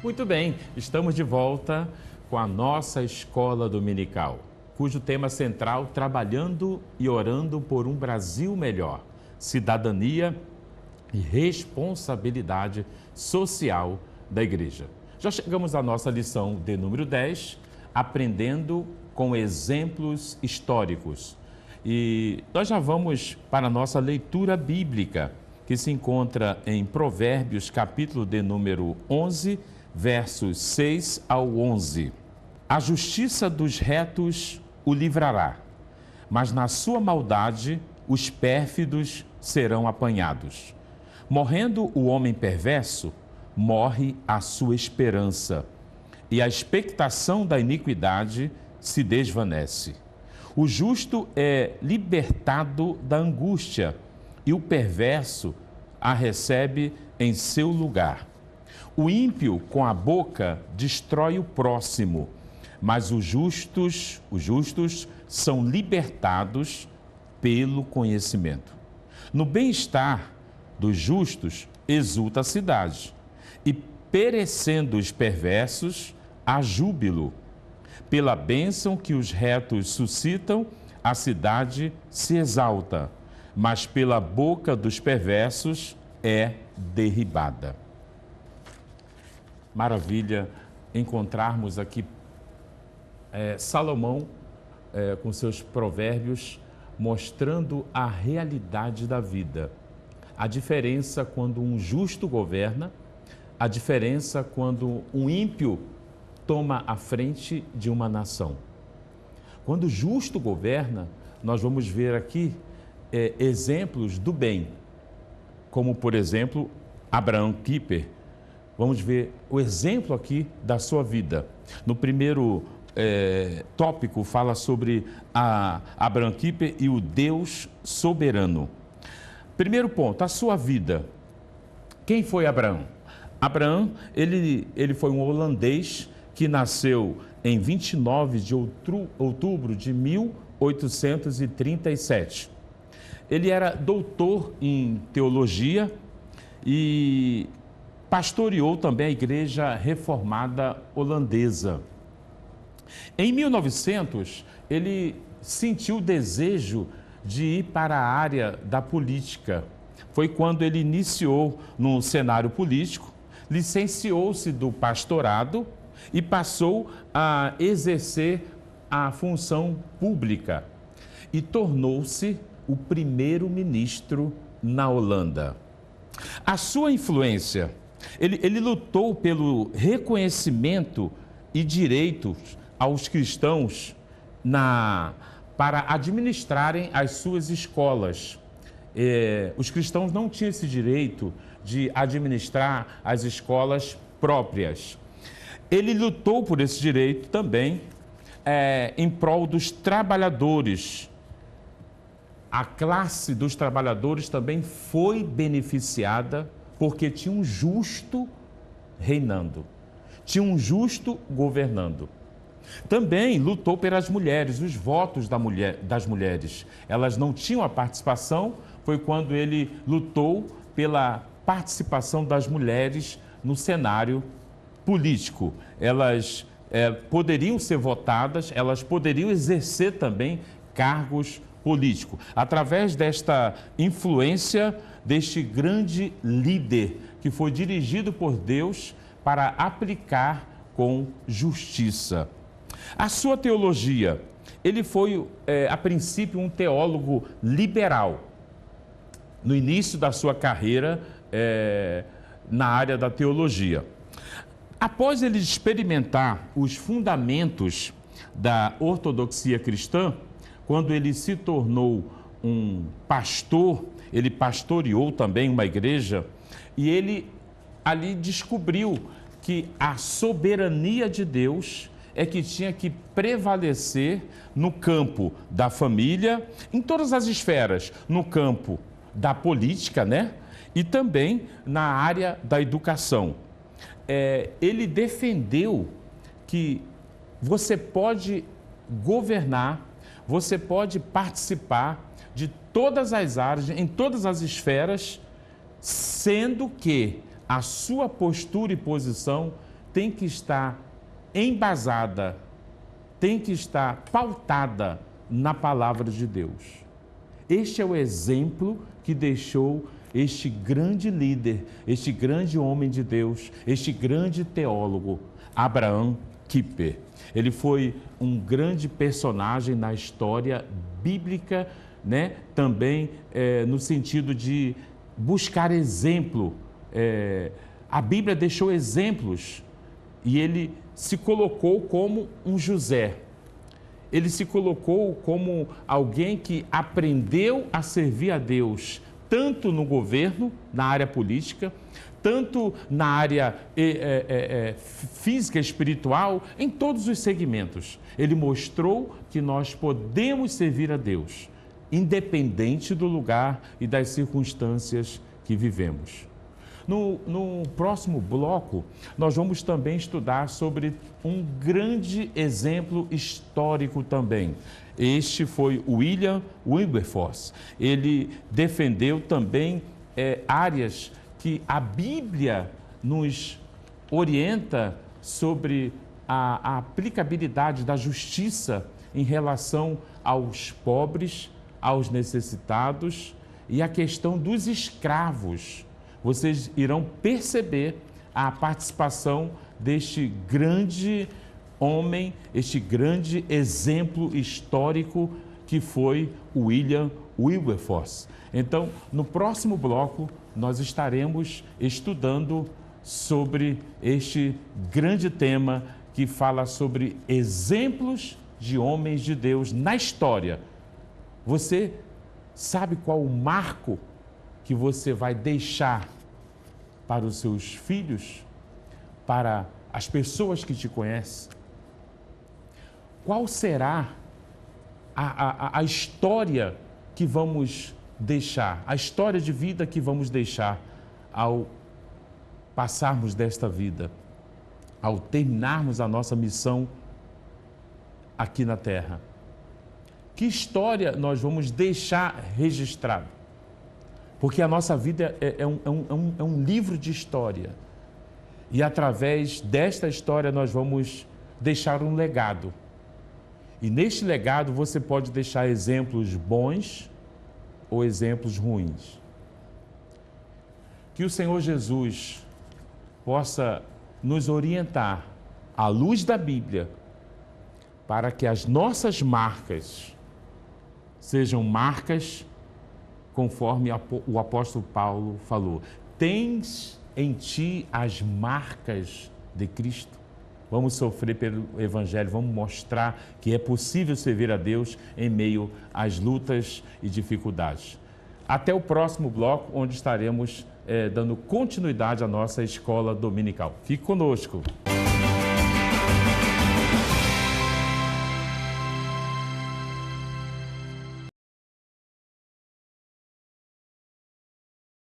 Muito bem, estamos de volta com a nossa escola dominical, cujo tema central, trabalhando e orando por um Brasil melhor, cidadania e responsabilidade social da igreja. Já chegamos à nossa lição de número 10, aprendendo com exemplos históricos. E nós já vamos para a nossa leitura bíblica, que se encontra em Provérbios, capítulo de número 11, versos 6 ao 11. A justiça dos retos o livrará, mas na sua maldade os pérfidos serão apanhados. Morrendo o homem perverso, morre a sua esperança, e a expectação da iniquidade se desvanece. O justo é libertado da angústia, e o perverso a recebe em seu lugar. O ímpio com a boca destrói o próximo, mas os justos são libertados pelo conhecimento. No bem-estar dos justos exulta a cidade, e perecendo os perversos, há júbilo. Pela bênção que os retos suscitam, a cidade se exalta, mas pela boca dos perversos é derribada. Maravilha encontrarmos aqui Salomão com seus provérbios mostrando a realidade da vida. A diferença quando um justo governa, a diferença quando um ímpio toma a frente de uma nação. Quando o justo governa, nós vamos ver aqui exemplos do bem, como por exemplo Abraham Kuyper. Vamos ver o exemplo aqui da sua vida. No primeiro tópico fala sobre Abraham Kuyper e o Deus soberano. Primeiro ponto, a sua vida. Quem foi Abraão? Abraão, ele foi um holandês que nasceu em 29 de outubro de 1837. Ele era doutor em teologia e pastoreou também a Igreja Reformada Holandesa. Em 1900, ele sentiu o desejo de ir para a área da política. Foi quando ele iniciou no cenário político, licenciou-se do pastorado e passou a exercer a função pública e tornou-se o primeiro-ministro na Holanda. A sua influência, ele lutou pelo reconhecimento e direitos aos cristãos para administrarem as suas escolas. Os cristãos não tinham esse direito de administrar as escolas próprias. Ele lutou por esse direito também em prol dos trabalhadores. A classe dos trabalhadores também foi beneficiada porque tinha um justo reinando, tinha um justo governando. Também lutou pelas mulheres, os votos das mulheres. Elas não tinham a participação, foi quando ele lutou pela participação das mulheres no cenário político. Elas poderiam ser votadas, elas poderiam exercer também cargos políticos. Através desta influência deste grande líder que foi dirigido por Deus para aplicar com justiça. A sua teologia, ele foi, a princípio, um teólogo liberal. No início da sua carreira na área da teologia. Após ele experimentar os fundamentos da ortodoxia cristã, quando ele se tornou um pastor, ele pastoreou também uma igreja, e ele ali descobriu que a soberania de Deus é que tinha que prevalecer no campo da família, em todas as esferas, no campo da política, né? E também na área da educação. Ele defendeu que você pode governar, você pode participar de todas as áreas, em todas as esferas, sendo que a sua postura e posição tem que estar embasada, tem que estar pautada na palavra de Deus. Este é o exemplo que deixou este grande líder, este grande homem de Deus, este grande teólogo, Abraham Kuyper. Ele foi um grande personagem na história bíblica, né? Também no sentido de buscar exemplo. A Bíblia deixou exemplos e ele se colocou como um José. Ele se colocou como alguém que aprendeu a servir a Deus, tanto no governo, na área política, tanto na área física, espiritual, em todos os segmentos. Ele mostrou que nós podemos servir a Deus, independente do lugar e das circunstâncias que vivemos. No próximo bloco, nós vamos também estudar sobre um grande exemplo histórico também. Este foi William Wilberforce. Ele defendeu também áreas que a Bíblia nos orienta sobre a aplicabilidade da justiça em relação aos pobres, aos necessitados e a questão dos escravos. Vocês irão perceber a participação deste grande homem, este grande exemplo histórico que foi William Wilberforce. Então, no próximo bloco, nós estaremos estudando sobre este grande tema que fala sobre exemplos de homens de Deus na história. Você sabe qual o marco que você vai deixar para os seus filhos, para as pessoas que te conhecem? Qual será a história que vamos deixar, a história de vida que vamos deixar ao passarmos desta vida, ao terminarmos a nossa missão aqui na Terra? Que história nós vamos deixar registrada? Porque a nossa vida é um livro de história. E através desta história nós vamos deixar um legado. E neste legado você pode deixar exemplos bons ou exemplos ruins. Que o Senhor Jesus possa nos orientar à luz da Bíblia para que as nossas marcas sejam marcas conforme o apóstolo Paulo falou. Tens em ti as marcas de Cristo. Vamos sofrer pelo Evangelho, vamos mostrar que é possível servir a Deus em meio às lutas e dificuldades. Até o próximo bloco, onde estaremos dando continuidade à nossa escola dominical. Fique conosco.